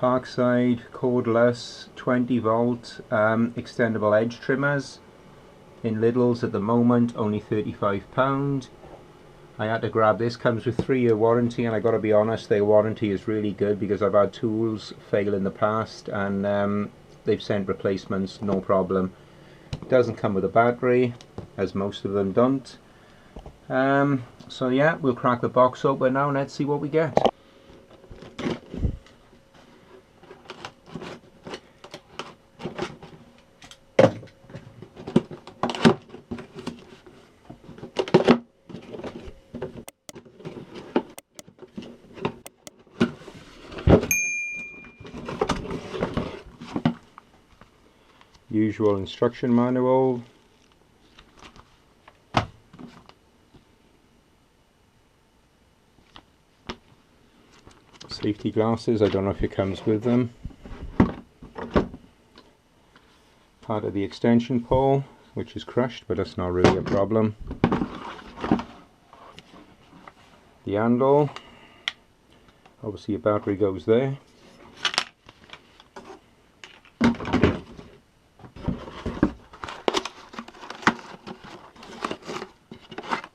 Parkside cordless 20V extendable edge trimmers in Lidl's at the moment, only £35. I had to grab this, comes with 3-year warranty, and I got to be honest, their warranty is really good because I've had tools fail in the past and they've sent replacements, no problem. It doesn't come with a battery, as most of them don't. So yeah, we'll crack the box open now and let's see what we get. Usual instruction manual. Safety glasses, I don't know if it comes with them. Part of the extension pole, which is crushed, but that's not really a problem. The handle, obviously a battery goes there.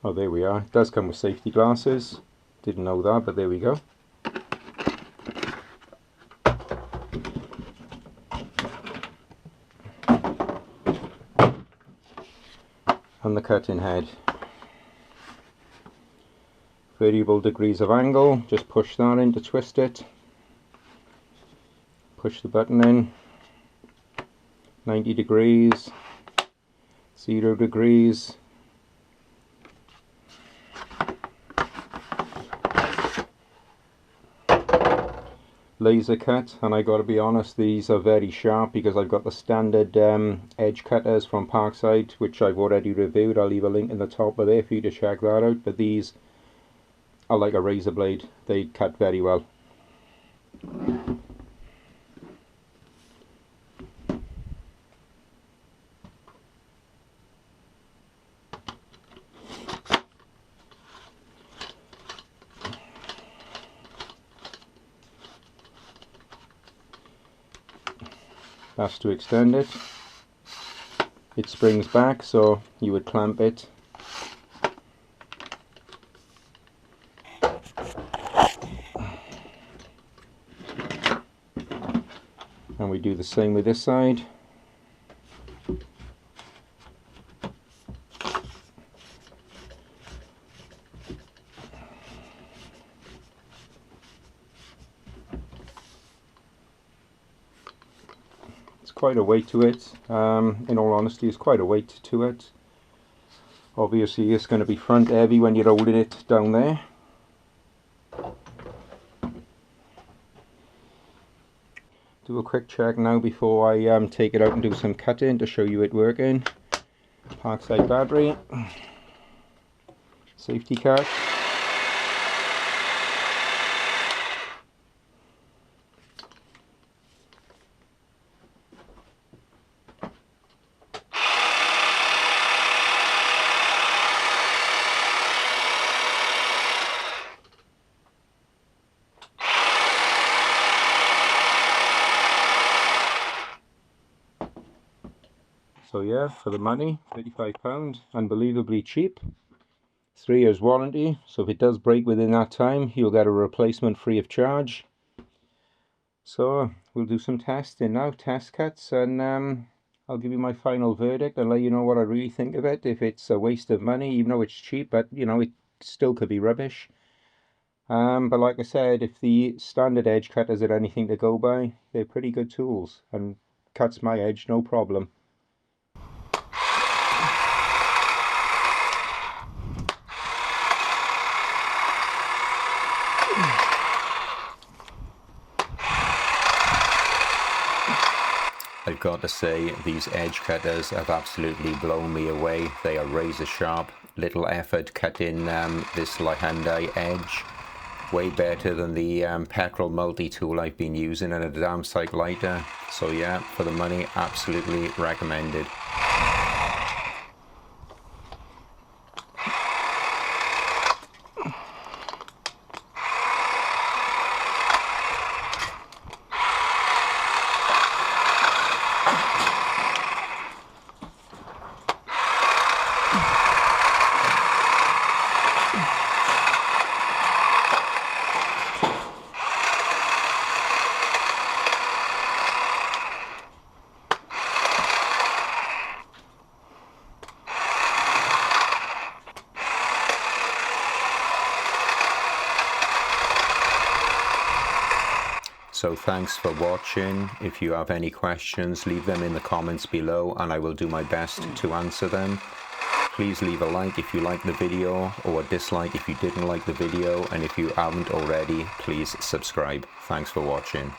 Oh, there we are. It does come with safety glasses. Didn't know that, but there we go. And the cutting head. Variable degrees of angle. Just push that in to twist it. Push the button in. 90 degrees. 0 degrees. Laser cut, and I got to be honest, these are very sharp because I've got the standard edge cutters from Parkside, which I've already reviewed. I'll leave a link in the top of there for you to check that out, but these are like a razor blade. They cut very well. That's to extend it. It springs back, so you would clamp it. And we do the same with this side. Quite a weight to it. In all honesty, it's quite a weight to it. Obviously it's going to be front heavy when you're holding it down there. Do a quick check now before I take it out and do some cutting to show you it working. Parkside battery, safety cut. So yeah, for the money, £35, unbelievably cheap. 3 years warranty, so if it does break within that time, you'll get a replacement free of charge. So we'll do some testing now, test cuts, and I'll give you my final verdict and let you know what I really think of it. If it's a waste of money, even though it's cheap, but you know, it still could be rubbish. But like I said, if the standard edge cutters are anything to go by, they're pretty good tools and cuts my edge no problem. I've got to say, these edge cutters have absolutely blown me away. They are razor sharp, little effort cutting this Hyundai edge. Way better than the petrol multi-tool I've been using, and a damn sight lighter. So yeah, for the money, absolutely recommended. So thanks for watching. If you have any questions, leave them in the comments below and I will do my best to answer them. Please leave a like if you like the video, or a dislike if you didn't like the video, and if you haven't already, please subscribe. Thanks for watching.